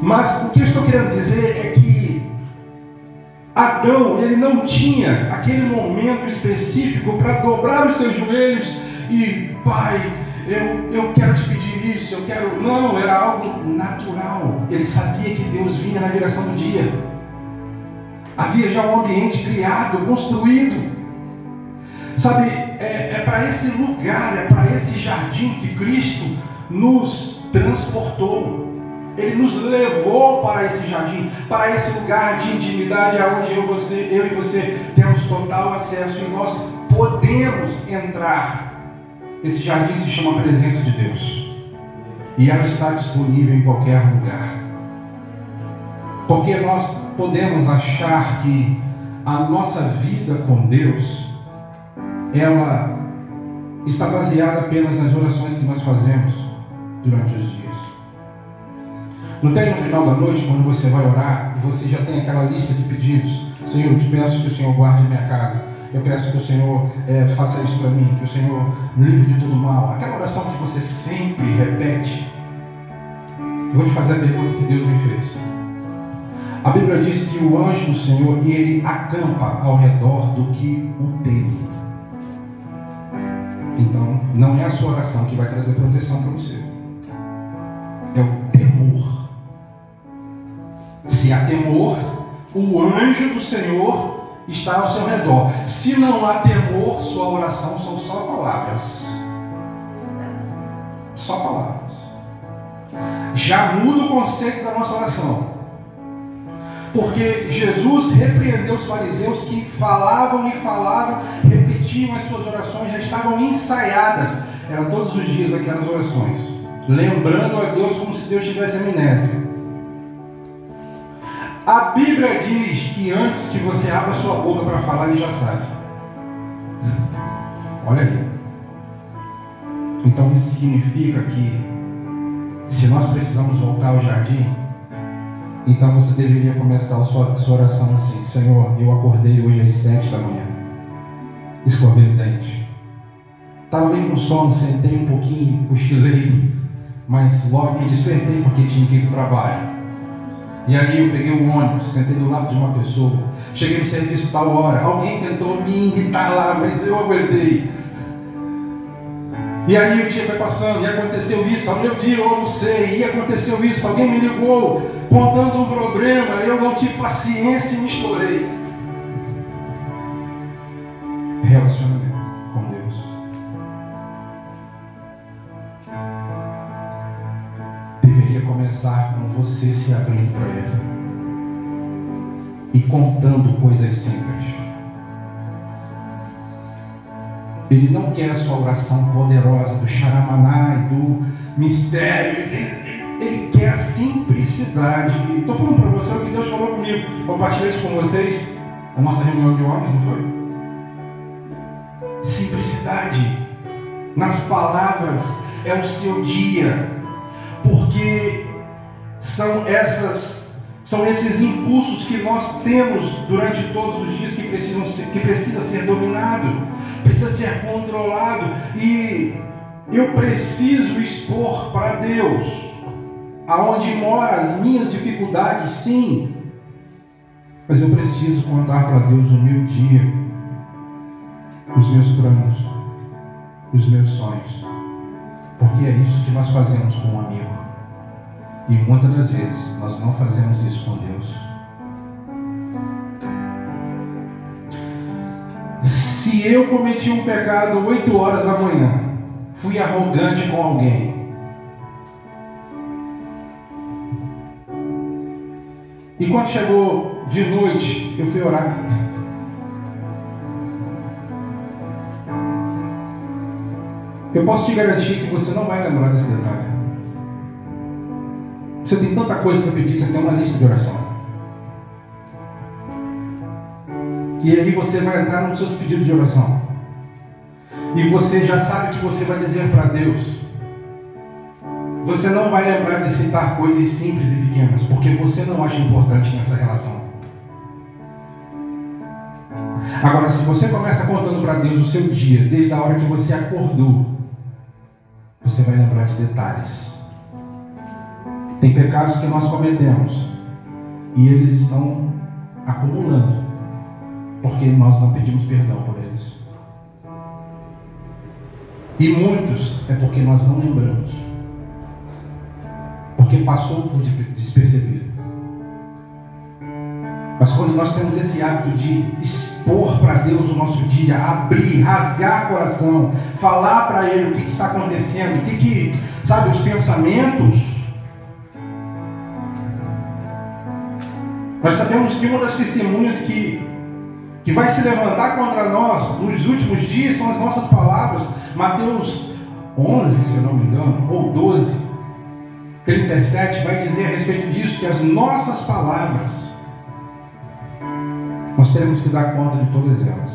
Mas o que eu estou querendo dizer é que Adão, ele não tinha aquele momento específico para dobrar os seus joelhos e, Pai, eu quero te pedir isso, eu quero... Não, era algo natural. Ele sabia que Deus vinha na direção do dia. Havia já um ambiente criado, construído. Sabe, é para esse lugar, é para esse jardim que Cristo nos transportou. Ele nos levou para esse jardim, para esse lugar de intimidade, aonde eu e você temos total acesso e nós podemos entrar. Esse jardim se chama presença de Deus. E ela está disponível em qualquer lugar. Porque nós podemos achar que a nossa vida com Deus, ela está baseada apenas nas orações que nós fazemos durante os dias. Não tem no final da noite, quando você vai orar, e você já tem aquela lista de pedidos: Senhor, eu te peço que o Senhor guarde a minha casa, eu peço que o Senhor faça isso para mim, que o Senhor me livre de todo mal. Aquela oração que você sempre repete. Eu vou te fazer a pergunta que Deus me fez. A Bíblia diz que o anjo do Senhor, ele acampa ao redor do que o teme. Então, não é a sua oração que vai trazer proteção para você. É o temor. Se há temor, o anjo do Senhor está ao seu redor. Se não há temor, sua oração são só palavras. Só palavras. Já muda o conceito da nossa oração. Porque Jesus repreendeu os fariseus que falavam, repetiam as suas orações, já estavam ensaiadas. Era todos os dias aquelas orações, lembrando a Deus como se Deus tivesse amnésia. A Bíblia diz que antes que você abra sua boca para falar, ele já sabe. Olha aí. Então isso significa que, se nós precisamos voltar ao jardim, então você deveria começar a sua oração assim: Senhor, eu acordei hoje às 7 da manhã, escovei o dente, estava bem com sono, sentei um pouquinho, cochilei, mas logo me despertei porque tinha que ir para o trabalho. E aí eu peguei um ônibus, sentei do lado de uma pessoa, cheguei no serviço tal hora, alguém tentou me irritar lá, mas eu aguentei. E aí o dia foi passando, e aconteceu isso, ao meu dia eu almocei, e aconteceu isso, alguém me ligou contando um problema, eu não tive paciência e me estourei. Relacionamento com Deus. Deveria começar com você se abrindo para Ele e contando coisas simples. Ele não quer a sua oração poderosa do xaramaná e do mistério. Ele quer a simplicidade. Estou falando para você o que Deus falou comigo. Compartilhei isso com vocês na nossa reunião de homens, não foi? Simplicidade nas palavras é o seu dia, porque são esses impulsos que nós temos durante todos os dias que precisa ser dominado, precisa ser controlado, e eu preciso expor para Deus aonde moram as minhas dificuldades, sim, mas eu preciso contar para Deus o meu dia, os meus planos, os meus sonhos, porque é isso que nós fazemos com um amigo. E muitas das vezes nós não fazemos isso com Deus. Se eu cometi um pecado 8 horas da manhã, fui arrogante com alguém, e quando chegou de noite, eu fui orar, eu posso te garantir que você não vai lembrar desse detalhe. Você tem tanta coisa para pedir, você tem uma lista de oração. E aí você vai entrar nos seus pedidos de oração. E você já sabe o que você vai dizer para Deus. Você não vai lembrar de citar coisas simples e pequenas, porque você não acha importante nessa relação. Agora, se você começa contando para Deus o seu dia, desde a hora que você acordou, você vai lembrar de detalhes. Tem pecados que nós cometemos e eles estão acumulando, porque nós não pedimos perdão por eles. E muitos é porque nós não lembramos, porque passou por despercebido. Mas quando nós temos esse hábito de expor para Deus o nosso dia, abrir, rasgar o coração, falar para Ele o que está acontecendo, sabe, os pensamentos. Nós sabemos que uma das testemunhas que vai se levantar contra nós nos últimos dias são as nossas palavras. Mateus 11, se eu não me engano, ou 12, 37, vai dizer a respeito disso, que as nossas palavras, nós teremos que dar conta de todas elas.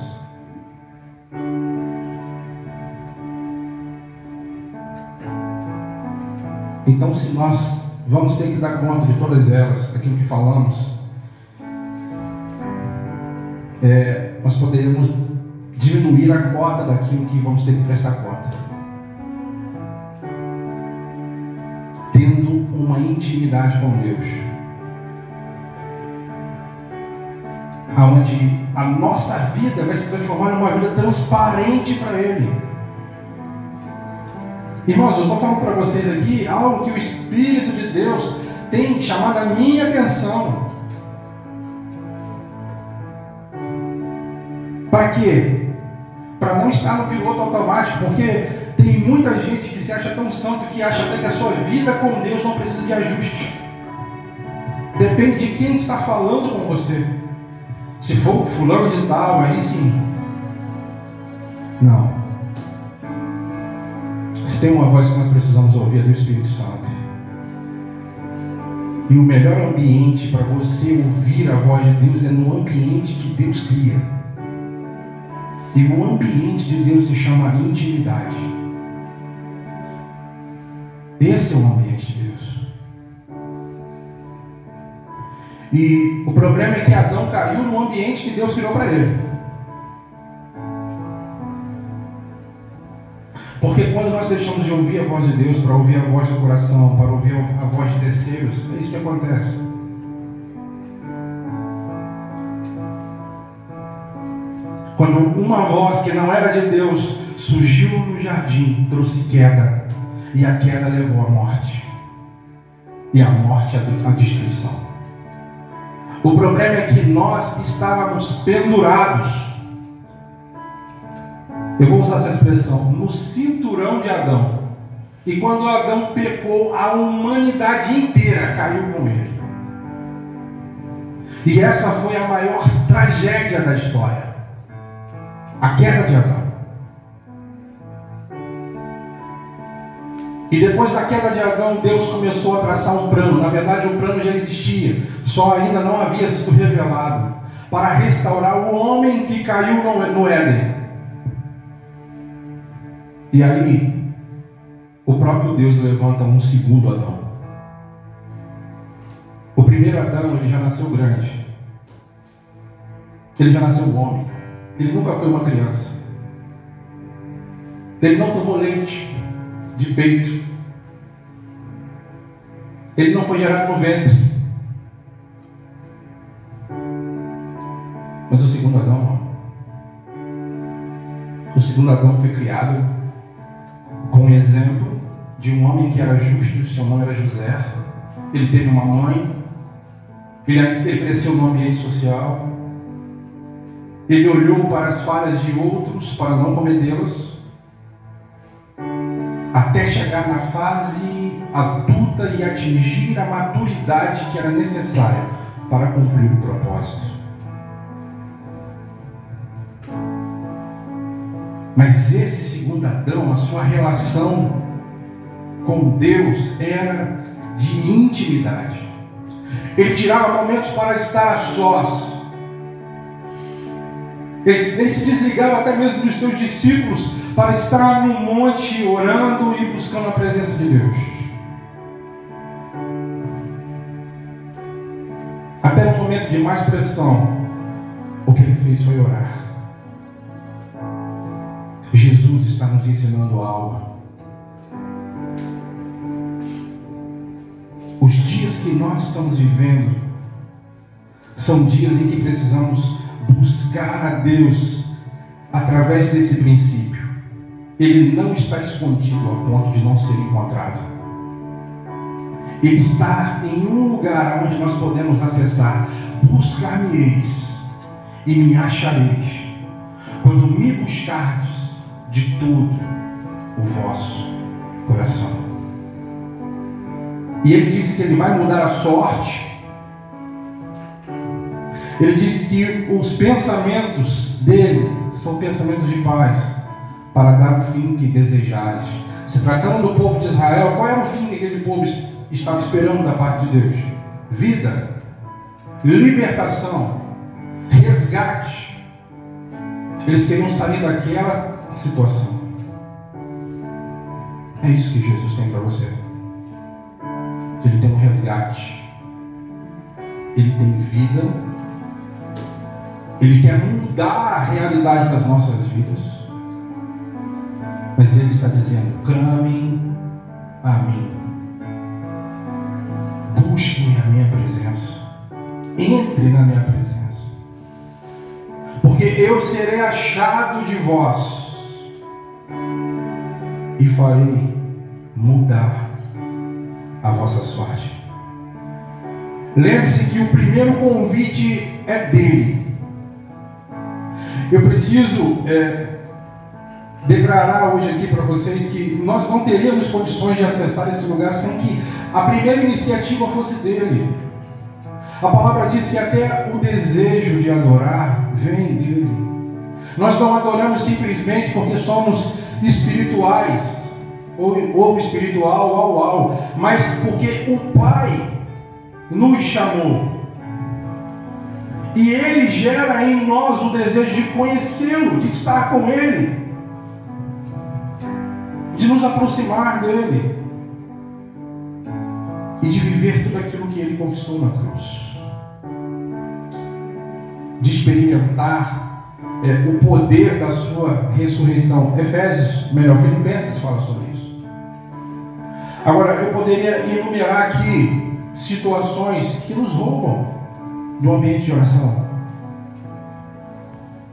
Então, se nós vamos ter que dar conta de todas elas, aquilo que falamos, nós poderíamos diminuir a cota daquilo que vamos ter que prestar conta. Tendo uma intimidade com Deus, onde a nossa vida vai se transformar numa vida transparente para Ele. Irmãos, eu estou falando para vocês aqui algo que o Espírito de Deus tem chamado a minha atenção. Para quê? Para não estar no piloto automático, porque tem muita gente que se acha tão santo que acha até que a sua vida com Deus não precisa de ajuste. Depende de quem está falando com você. Se for fulano de tal, aí sim. Não. Se tem uma voz que nós precisamos ouvir, é do Espírito Santo. E o melhor ambiente para você ouvir a voz de Deus é no ambiente que Deus cria. E o ambiente de Deus se chama intimidade. Esse é o ambiente de Deus. E o problema é que Adão caiu no ambiente que Deus criou para ele. Porque quando nós deixamos de ouvir a voz de Deus para ouvir a voz do coração, para ouvir a voz de terceiros, é isso que acontece. Quando uma voz que não era de Deus surgiu no jardim, trouxe queda. E a queda levou à morte. E a morte à destruição. O problema é que nós estávamos pendurados. Eu vou usar essa expressão, no cinturão de Adão. E quando Adão pecou, a humanidade inteira caiu com ele. E essa foi a maior tragédia da história. A queda de Adão. E depois da queda de Adão, Deus começou a traçar um plano. Na verdade, o plano já existia, só ainda não havia sido revelado, para restaurar o homem que caiu no Éden. E aí, o próprio Deus levanta um segundo Adão. O primeiro Adão, ele já nasceu grande. Ele já nasceu um homem. Ele nunca foi uma criança. Ele não tomou leite de peito. Ele não foi gerado no ventre. Mas o segundo Adão, foi criado com o exemplo de um homem que era justo, seu nome era José. Ele teve uma mãe. Ele cresceu no ambiente social. Ele olhou para as falhas de outros para não cometê-las, até chegar na fase adulta e atingir a maturidade que era necessária para cumprir o propósito. Mas esse segundo Adão, a sua relação com Deus era de intimidade. Ele tirava momentos para estar a sós. Ele se desligava até mesmo dos seus discípulos para estar no monte orando e buscando a presença de Deus. Até no momento de mais pressão, o que ele fez foi orar. Jesus está nos ensinando algo. dias que nós estamos vivendo são dias em que precisamos buscar a Deus através desse princípio. Ele não está escondido ao ponto de não ser encontrado. Ele está em um lugar onde nós podemos acessar. Buscar-me-eis e me achareis, quando me buscardes de todo o vosso coração. E ele disse que ele vai mudar a sorte. Ele disse que os pensamentos dele são pensamentos de paz, para dar o fim que desejares. Se tratando do povo de Israel, qual era o fim que aquele povo estava esperando da parte de Deus? Vida, libertação, resgate. Eles queriam sair daquela situação. É isso que Jesus tem para você. Ele tem um resgate. Ele tem vida. Ele quer mudar a realidade das nossas vidas. Mas Ele está dizendo: clamem a mim. Busquem a minha presença. Entre na minha presença. Porque eu serei achado de vós e farei mudar a vossa sorte. Lembre-se que o primeiro convite é dele. Eu preciso declarar hoje aqui para vocês que nós não teríamos condições de acessar esse lugar sem que a primeira iniciativa fosse dele. A palavra diz que até o desejo de adorar vem dele. Nós não adoramos simplesmente porque somos espirituais, ou espiritual, mas porque o Pai nos chamou. E Ele gera em nós o desejo de conhecê-lo, de estar com Ele, de nos aproximar dEle e de viver tudo aquilo que Ele conquistou na cruz, de experimentar o poder da sua ressurreição. Filipenses fala sobre isso. Agora, eu poderia enumerar aqui situações que nos roubam do ambiente de oração.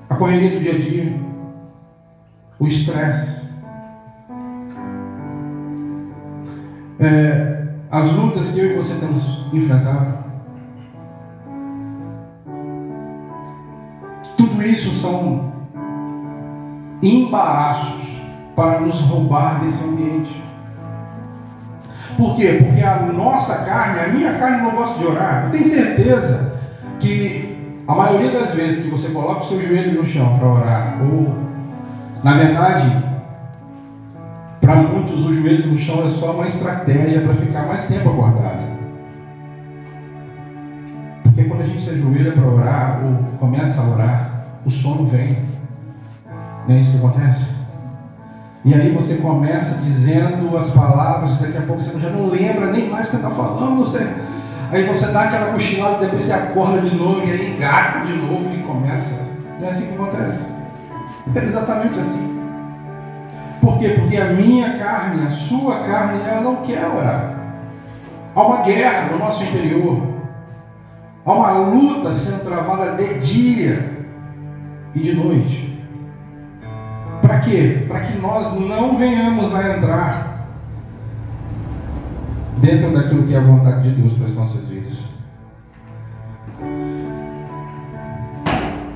A correria do dia a dia, o estresse, as lutas que eu e você temos enfrentado. Tudo isso são embaraços para nos roubar desse ambiente. Por quê? Porque a nossa carne, a minha carne não gosta de orar. Eu tenho certeza que a maioria das vezes que você coloca o seu joelho no chão para orar, ou na verdade, para muitos o joelho no chão é só uma estratégia para ficar mais tempo acordado. Porque quando a gente se ajoelha para orar, ou começa a orar, o sono vem. Não é isso que acontece? E aí você começa dizendo as palavras, daqui a pouco você já não lembra nem mais o que você está falando. Aí você dá aquela cochilada, depois você acorda de novo, e aí engata de novo e começa. Não é assim que acontece. É exatamente assim. Por quê? Porque a minha carne, a sua carne, ela não quer orar. Há uma guerra no nosso interior. Há uma luta sendo travada de dia e de noite. Para quê? Para que nós não venhamos a entrar dentro daquilo que é a vontade de Deus para as nossas vidas.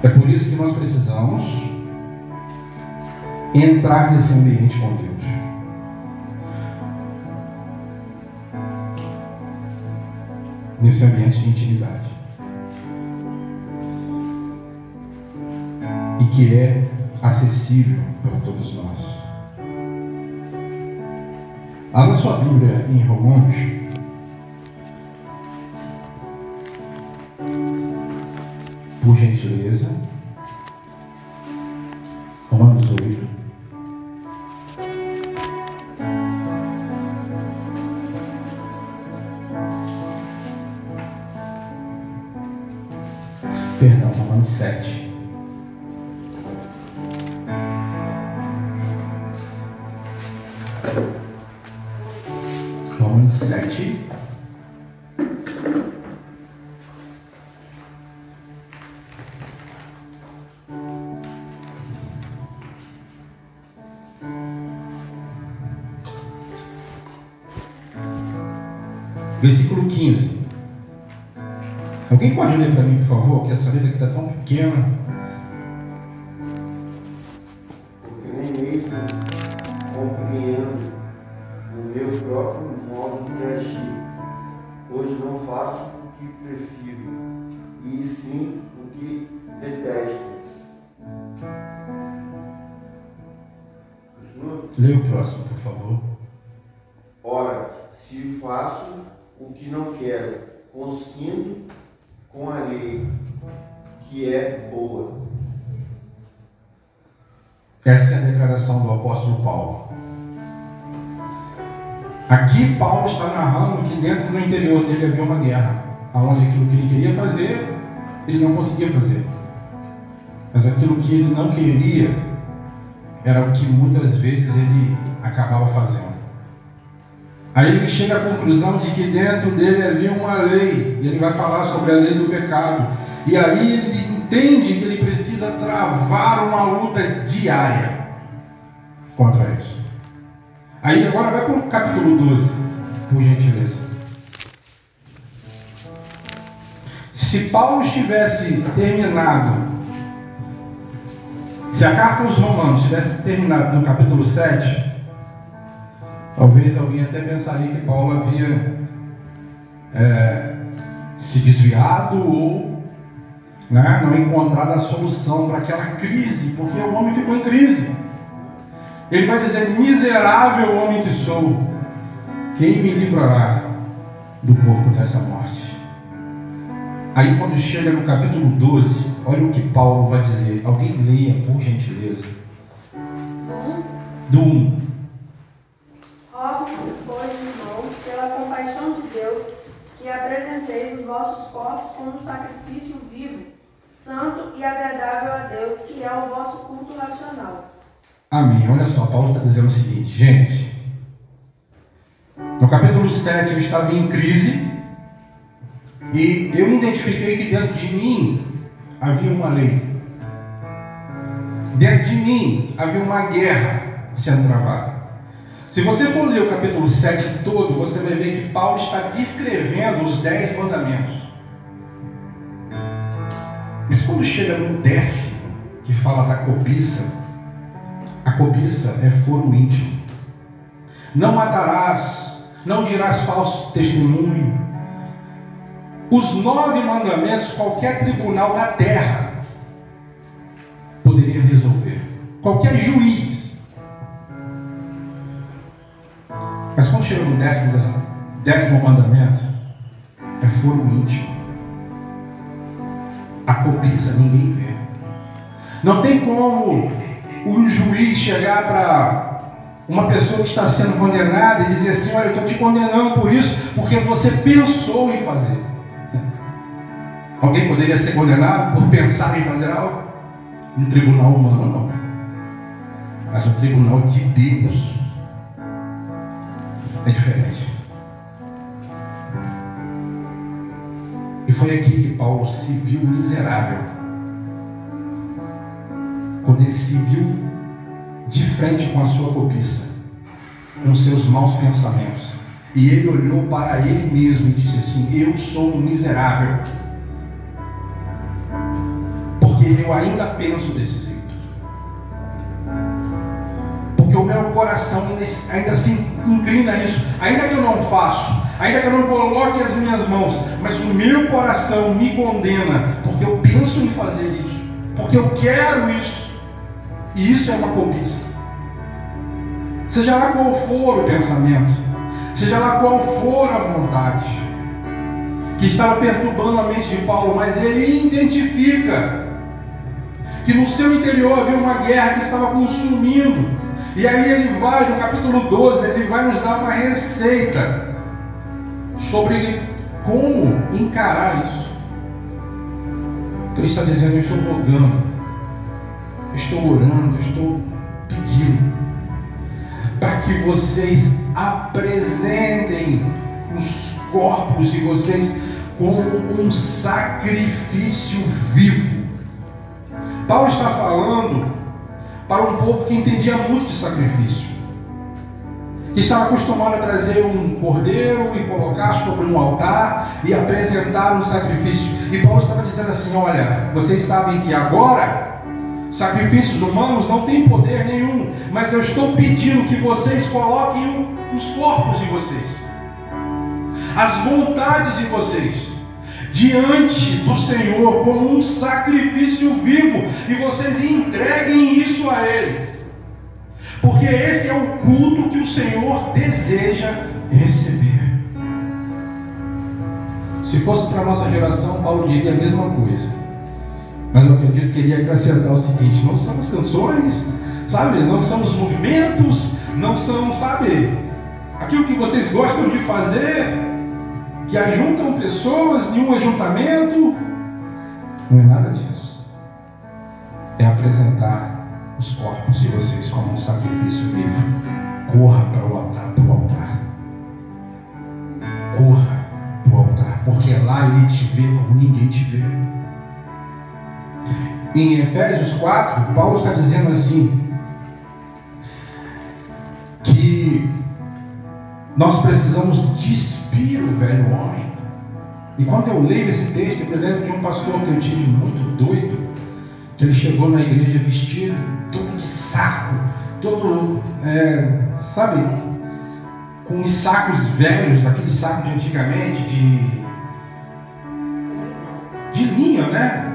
É por isso que nós precisamos entrar nesse ambiente com Deus. Nesse ambiente de intimidade. E que é acessível para todos nós. Abra sua Bíblia em Romanos. Por gentileza. Romanos 8. Perdão, Romanos 7. Romanos 7, Versículo 15. Alguém pode ler para mim, por favor, que essa letra aqui está tão pequena. Porque nem mesmo compreendo o meu próprio modo de agir, pois não faço o que prefiro, e sim o que detesto. Continua? Leia o próximo, por favor. Ora, se faço o que não quero, consinto com a lei, que é boa. Essa é a declaração do apóstolo Paulo. Aqui Paulo está narrando que dentro do interior dele havia uma guerra, onde aquilo que ele queria fazer, ele não conseguia fazer. Mas aquilo que ele não queria era o que muitas vezes ele acabava fazendo. Aí ele chega à conclusão de que dentro dele havia uma lei, e ele vai falar sobre a lei do pecado. E aí ele entende que ele precisa travar uma luta diária contra isso. Aí agora vai para o capítulo 12, por gentileza. Se Paulo tivesse terminado, se a carta aos Romanos tivesse terminado no capítulo 7, talvez alguém até pensaria que Paulo havia se desviado ou não encontrado a solução para aquela crise, porque o homem ficou em crise. Ele vai dizer: miserável homem que sou, quem me livrará do corpo dessa morte? Aí quando chega no capítulo 12, olha o que Paulo vai dizer. Alguém leia, por gentileza. Do 1. Rogo-vos, pois, irmãos, pela compaixão de Deus, que apresenteis os vossos corpos como um sacrifício vivo, santo e agradável a Deus, que é o vosso culto racional. Amém. Olha só, Paulo está dizendo o seguinte, gente. No capítulo 7 eu estava em crise e eu identifiquei que dentro de mim havia uma lei. Dentro de mim havia uma guerra sendo travada. Se você for ler o capítulo 7 todo, você vai ver que Paulo está descrevendo os 10 mandamentos. Mas quando chega no 10º, que fala da cobiça, a cobiça é foro íntimo. Não matarás, não dirás falso testemunho. Os 9 mandamentos, qualquer tribunal da terra poderia resolver. Qualquer juiz. Mas quando chega no 10º mandamento, é foro íntimo. A cobiça ninguém vê. Não tem como um juiz chegar para uma pessoa que está sendo condenada e dizer assim: olha, eu estou te condenando por isso, porque você pensou em fazer. Alguém poderia ser condenado por pensar em fazer algo? Um tribunal humano não, mas um tribunal de Deus é diferente. E foi aqui que Paulo se viu miserável, quando ele se viu de frente com a sua cobiça, com seus maus pensamentos, e ele olhou para ele mesmo e disse assim: eu sou um miserável, porque eu ainda penso desse jeito, porque o meu coração ainda se inclina a isso, ainda que eu não faço, ainda que eu não coloque as minhas mãos, mas o meu coração me condena, porque eu penso em fazer isso, porque eu quero isso. E isso é uma cobiça. Seja lá qual for o pensamento, seja lá qual for a vontade que estava perturbando a mente de Paulo, mas ele identifica que no seu interior havia uma guerra que estava consumindo. E aí ele vai, no capítulo 12, ele vai nos dar uma receita sobre como encarar isso. Então ele está dizendo: eu estou rogando, estou orando, estou pedindo para que vocês apresentem os corpos de vocês como um sacrifício vivo. Paulo está falando para um povo que entendia muito de sacrifício. que estava acostumado a trazer um cordeiro e colocar sobre um altar e apresentar um sacrifício. E Paulo estava dizendo assim: olha, vocês sabem que agora sacrifícios humanos não têm poder nenhum, mas eu estou pedindo que vocês coloquem os corpos de vocês, as vontades de vocês, diante do Senhor como um sacrifício vivo, e vocês entreguem isso a Ele, porque esse é o culto que o Senhor deseja receber. Se fosse para a nossa geração, Paulo diria a mesma coisa, mas eu acredito que ele ia acrescentar o seguinte: não são as canções, sabe? Não são os movimentos, não são, sabe, aquilo que vocês gostam de fazer, que ajuntam pessoas em um ajuntamento. Não é nada disso. É apresentar os corpos de vocês como um sacrifício vivo. Corra para o altar, corra para o altar, porque lá Ele te vê como ninguém te vê. Em Efésios 4, Paulo está dizendo assim, que nós precisamos despir o velho homem. E quando eu leio esse texto, eu me lembro de um pastor que eu tive muito doido, que ele chegou na igreja vestido todo de saco, todo, sabe, com os sacos velhos, aqueles sacos de antigamente, de linha, né?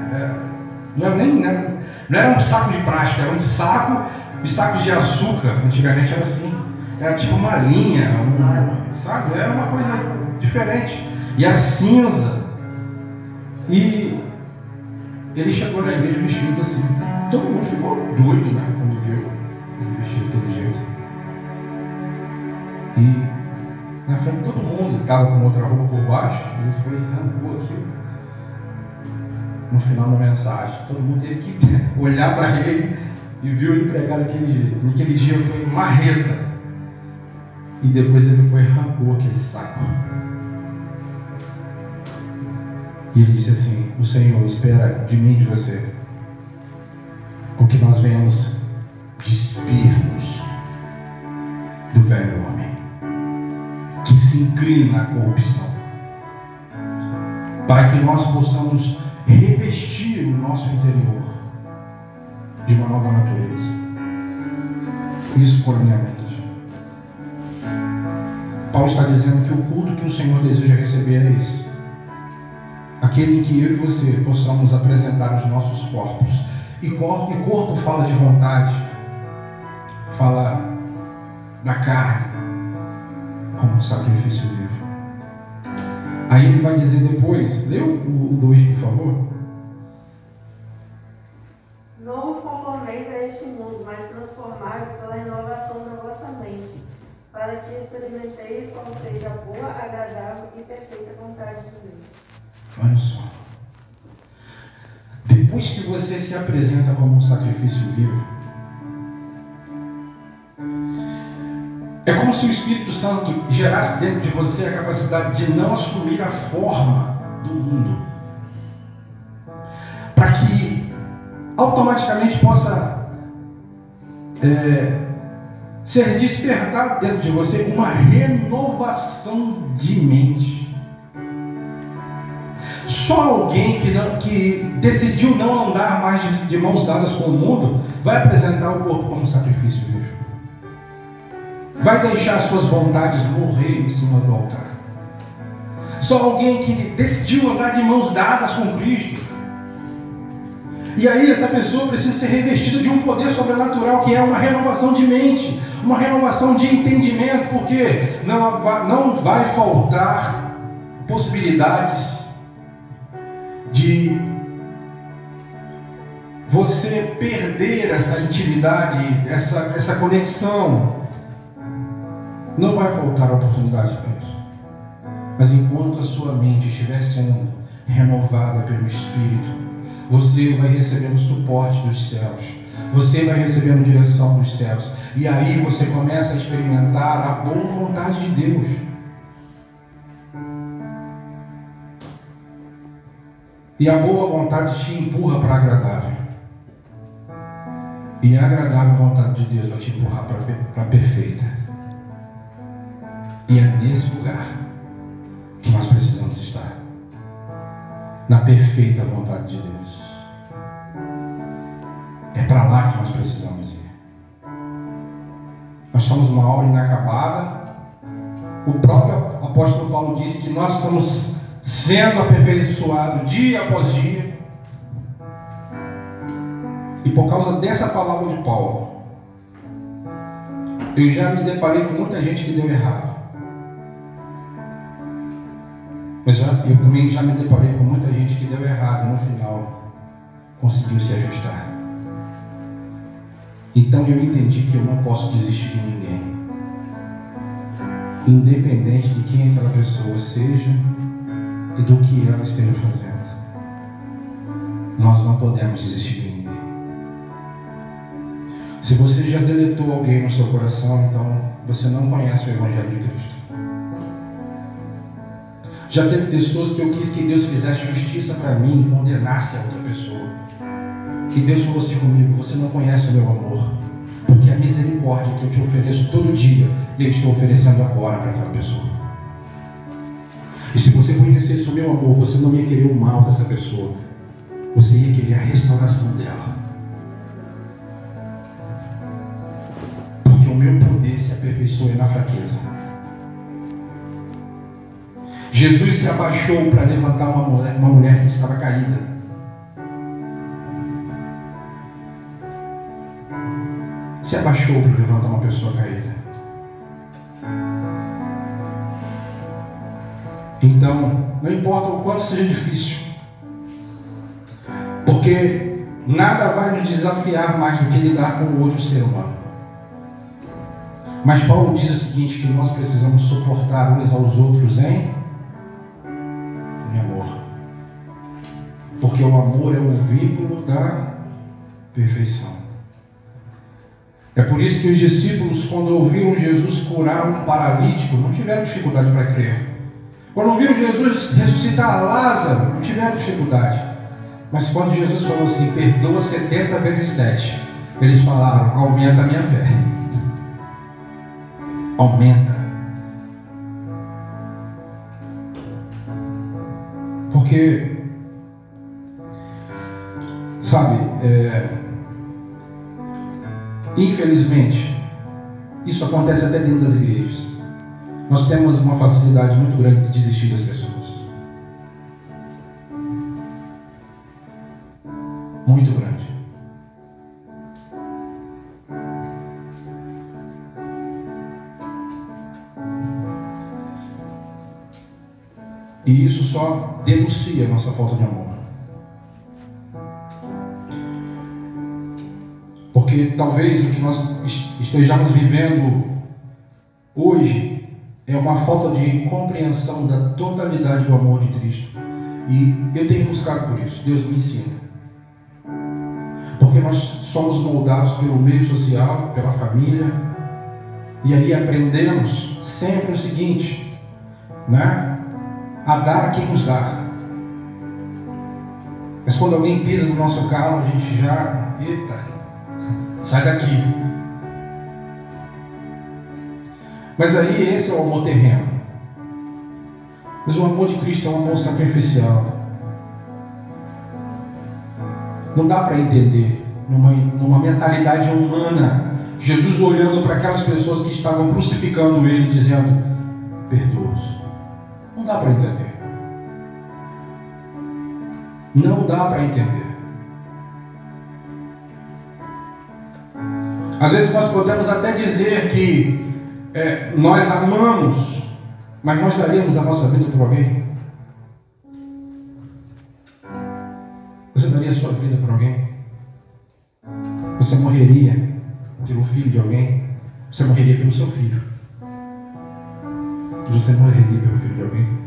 Não era um saco de plástico, era um saco, os sacos de açúcar, antigamente era assim. Era tipo uma linha, sabe? Era uma coisa diferente. E era cinza. E ele chegou na igreja vestido assim. Todo mundo ficou doido, né? Quando viu ele vestido daquele jeito. E na frente de todo mundo, ele estava com outra roupa por baixo, ele foi e arrancou aqui. No final da mensagem, todo mundo teve que olhar para ele e viu ele pregar daquele jeito. Naquele dia foi marreta. E depois ele foi e arrancou aquele saco. E ele disse assim: o Senhor espera de mim e de você, porque nós venhamos despir-nos do velho homem que se inclina à corrupção, para que nós possamos revestir o nosso interior de uma nova natureza. Isso por minha mente. Paulo está dizendo que o culto que o Senhor deseja receber é esse. Aquele em que eu e você possamos apresentar os nossos corpos. E corpo fala de vontade, fala da carne, como um sacrifício vivo. Aí ele vai dizer depois, lê o 2, por favor. Não os conformeis a este mundo, mas transformai-os pela renovação da vossa mente, para que experimenteis como seja a boa, agradável e perfeita vontade de Deus. Olha só. Depois que você se apresenta como um sacrifício vivo, é como se o Espírito Santo gerasse dentro de você a capacidade de não assumir a forma do mundo, para que automaticamente possa ser despertado dentro de você uma renovação de mente. Só alguém que decidiu não andar mais de mãos dadas com o mundo vai apresentar o corpo como sacrifício vivo. Vai deixar suas vontades morrer em cima do altar. Só alguém que decidiu andar de mãos dadas com Cristo. E aí essa pessoa precisa ser revestida de um poder sobrenatural, que é uma renovação de mente, uma renovação de entendimento, porque não vai faltar possibilidades de você perder essa intimidade, essa conexão. Não vai faltar oportunidades para isso. Mas enquanto a sua mente estiver sendo renovada pelo Espírito, você vai recebendo o suporte dos céus, você vai recebendo direção dos céus, e aí você começa a experimentar a boa vontade de Deus. E a boa vontade te empurra para a agradável. E a agradável vontade de Deus vai te empurrar para a perfeita. E é nesse lugar que nós precisamos estar, na perfeita vontade de Deus. É para lá que nós precisamos ir. Nós somos uma obra inacabada. O próprio apóstolo Paulo disse que nós estamos sendo aperfeiçoados dia após dia. E por causa dessa palavra de Paulo, eu já me deparei com muita gente que deu errado. Mas eu também já me deparei com muita gente que deu errado e no final conseguiu se ajustar. Então eu entendi que eu não posso desistir de ninguém, independente de quem aquela pessoa seja e do que ela esteja fazendo. Nós não podemos desistir de ninguém. Se você já deletou alguém no seu coração, então você não conhece o Evangelho de Cristo. Já teve pessoas que eu quis que Deus fizesse justiça para mim e condenasse a outra pessoa. Que Deus falou assim comigo: você não conhece o meu amor, porque a misericórdia que eu te ofereço todo dia, eu estou oferecendo agora para aquela pessoa. E se você conhecesse o meu amor, você não ia querer o mal dessa pessoa, você ia querer a restauração dela. Porque o meu poder se aperfeiçoa na fraqueza. Jesus se abaixou para levantar uma mulher que estava caída. Se abaixou para levantar uma pessoa caída. Então, não importa o quanto seja difícil, porque nada vai nos desafiar mais do que lidar com o outro ser humano. Mas Paulo diz o seguinte, que nós precisamos suportar uns aos outros em amor, porque o amor é o vínculo da perfeição. É por isso que os discípulos, quando ouviram Jesus curar um paralítico, não tiveram dificuldade para crer. Quando ouviram Jesus ressuscitar Lázaro, não tiveram dificuldade. Mas quando Jesus falou assim, perdoa 70 vezes 7, eles falaram, aumenta a minha fé. Aumenta. Porque, sabe, infelizmente, isso acontece até dentro das igrejas. Nós temos uma facilidade muito grande de desistir das pessoas. Muito grande. E isso só denuncia a nossa falta de amor. Porque talvez o que nós estejamos vivendo hoje é uma falta de compreensão da totalidade do amor de Cristo. E eu tenho buscado por isso. Deus me ensina. Porque nós somos moldados pelo meio social, pela família. E aí aprendemos sempre o seguinte, né? A dar a quem nos dá. Mas quando alguém pisa no nosso carro, a gente já... Eita, sai daqui. Mas aí esse é o amor terreno. Mas o amor de Cristo é um amor sacrificial. Não dá para entender numa mentalidade humana, Jesus olhando para aquelas pessoas que estavam crucificando Ele, dizendo, perdoa-os. Não dá para entender. Não dá para entender. Às vezes nós podemos até dizer que nós amamos, mas nós daríamos a nossa vida por alguém? Você daria a sua vida por alguém? Você morreria pelo filho de alguém? Você morreria pelo seu filho? Você morreria pelo filho de alguém?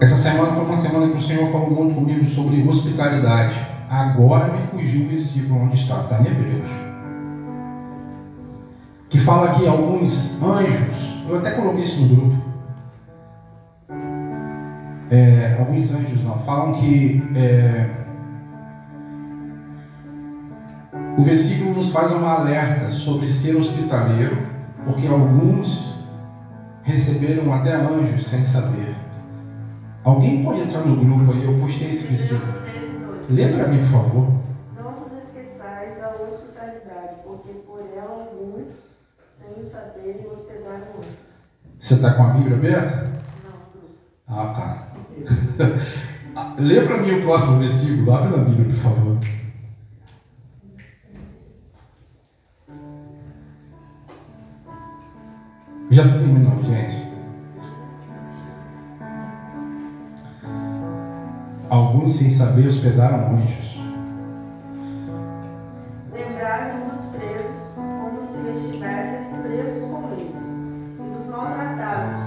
Essa semana foi uma semana que o Senhor falou muito comigo sobre hospitalidade. Agora me fugiu o versículo onde está em Hebreus. Que fala que alguns anjos, eu até coloquei isso no grupo, alguns anjos não, falam que o versículo nos faz uma alerta sobre ser hospitaleiro, porque alguns receberam até anjos sem saber. Alguém pode entrar no grupo aí, eu postei esse versículo. Lê para mim, por favor. Não vos esqueçais da hospitalidade, porque por ela alguns, sem o saberem, hospedaram anjos. Você está com a Bíblia aberta? Não. Ah, tá. Lê para mim o próximo versículo. Abre na Bíblia, por favor. Já estou terminando, gente. Alguns, sem saber, hospedaram anjos. Lembrai-vos dos presos, como se estivesseis presos com eles, e dos maltratados,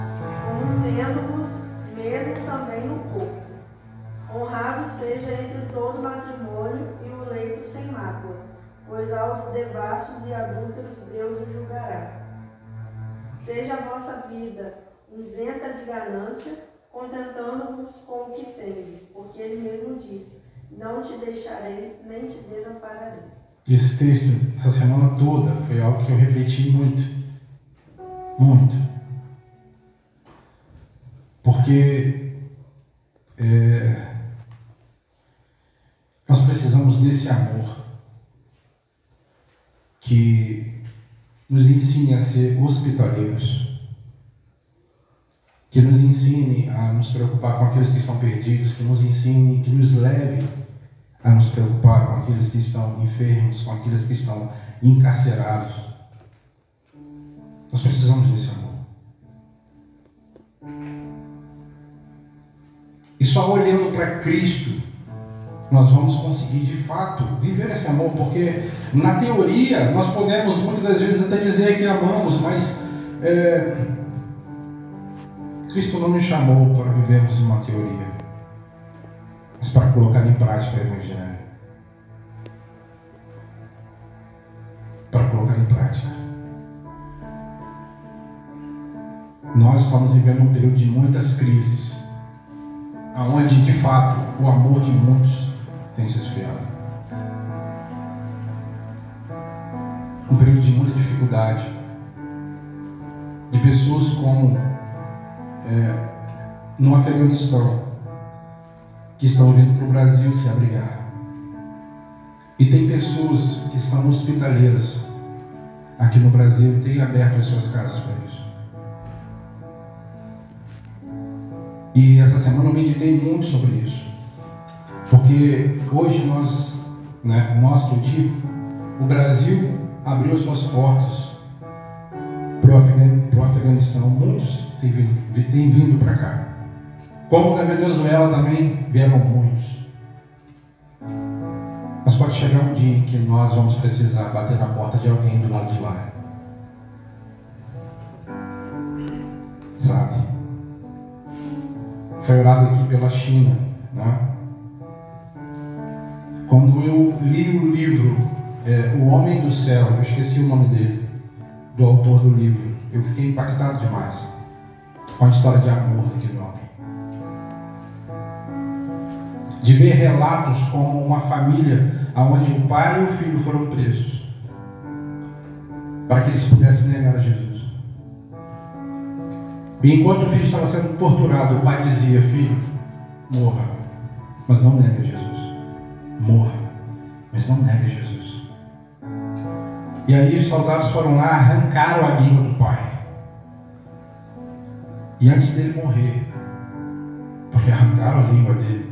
como sendo-vos mesmo também no corpo. Honrado seja entre todo matrimônio e o leito sem mácula, pois aos devassos e adúlteros Deus o julgará. Seja a vossa vida isenta de ganância, contentando-vos com o que tendes, porque ele mesmo disse: não te deixarei, nem te desampararei. Esse texto, essa semana toda, foi algo que eu refleti muito. Muito. Porque nós precisamos desse amor que nos ensine a ser hospitaleiros, que nos ensine a nos preocupar com aqueles que estão perdidos, que nos ensine, que nos leve a nos preocupar com aqueles que estão enfermos, com aqueles que estão encarcerados. Nós precisamos desse amor. E só olhando para Cristo nós vamos conseguir de fato viver esse amor, porque na teoria nós podemos muitas das vezes até dizer que amamos, mas Cristo não nos chamou para vivermos uma teoria, mas para colocar em prática o Evangelho. Para colocar em prática. Nós estamos vivendo um período de muitas crises, onde de fato o amor de muitos tem se esfriado. Um período de muita dificuldade, de pessoas como no Afeganistão, que estão vindo para o Brasil se abrigar. E tem pessoas que são hospitaleiras aqui no Brasil e têm aberto as suas casas para isso. E essa semana eu meditei muito sobre isso. Porque hoje nós que eu digo, o Brasil abriu as suas portas para o Afeganistão. Muitos têm vindo para cá. Como da Venezuela também vieram muitos. Mas pode chegar um dia em que nós vamos precisar bater na porta de alguém do lado de lá. Sabe? Foi orado aqui pela China, né? Quando eu li o livro O Homem do Céu, eu esqueci o nome dele, do autor do livro, eu fiquei impactado demais com a história de amor daquele homem. De ver relatos como uma família onde o pai e o filho foram presos para que eles pudessem negar a Jesus. E enquanto o filho estava sendo torturado, o pai dizia: filho, morra, mas não negue a Jesus. Morra, mas não negue a Jesus. E aí os soldados foram lá, arrancaram a língua do pai. E antes dele morrer, porque arrancaram a língua dele,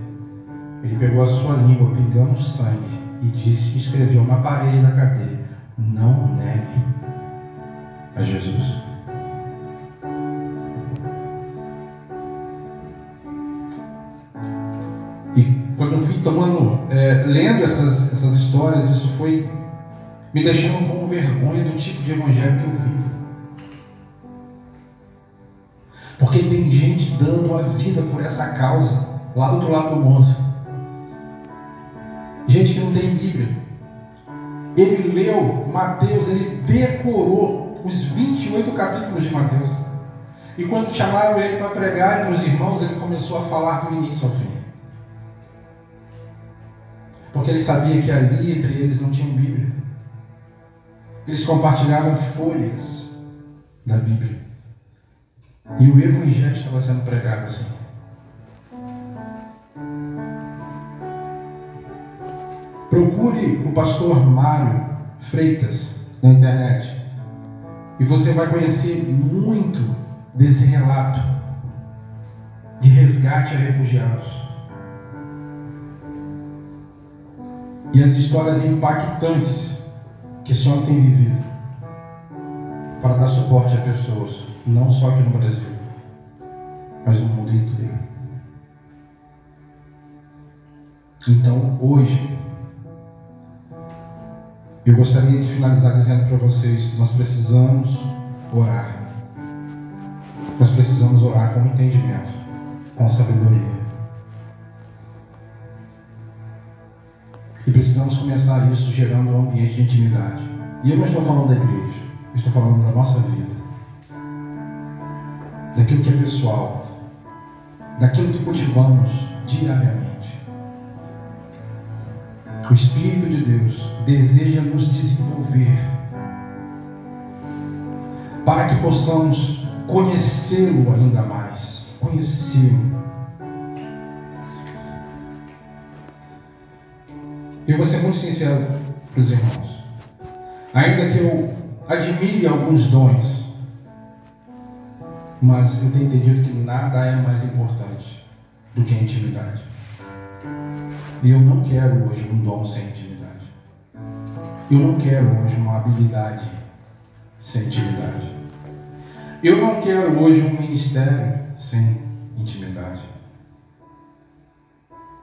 ele pegou a sua língua, pingando sangue, e disse, escreveu na parede da cadeia: não negue a Jesus. E quando eu fui lendo essas histórias, isso foi me deixando com vergonha do tipo de evangelho que eu vivo. Porque tem gente dando a vida por essa causa lá do outro lado do mundo. Gente que não tem Bíblia. Ele leu Mateus, ele decorou os 28 capítulos de Mateus. E quando chamaram ele para pregar nos irmãos, ele começou a falar do início ao fim. Porque ele sabia que ali entre eles não tinham Bíblia. Eles compartilhavam folhas da Bíblia. E o Evangelho estava sendo pregado assim. Procure o pastor Mário Freitas na internet. E você vai conhecer muito desse relato de resgate a refugiados. E as histórias impactantes que esse homem tem vivido para dar suporte a pessoas, não só aqui no Brasil, mas no mundo inteiro. Então, hoje, eu gostaria de finalizar dizendo para vocês que nós precisamos orar. Nós precisamos orar com entendimento, com sabedoria. E precisamos começar isso gerando um ambiente de intimidade. E eu não estou falando da igreja, eu estou falando da nossa vida. Daquilo que é pessoal. Daquilo que cultivamos diariamente. O Espírito de Deus deseja nos desenvolver para que possamos conhecê-lo ainda mais. Conhecê-lo. Eu vou ser muito sincero para os irmãos. Ainda que eu admire alguns dons, mas eu tenho entendido que nada é mais importante do que a intimidade. E eu não quero hoje um dom sem intimidade. Eu não quero hoje uma habilidade sem intimidade. Eu não quero hoje um ministério sem intimidade.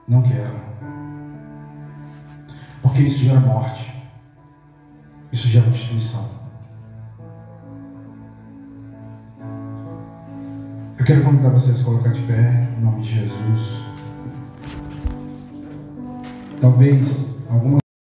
Não quero. Porque isso gera morte. Isso gera destruição. Eu quero convidar vocês a colocar de pé, em nome de Jesus. Talvez algumas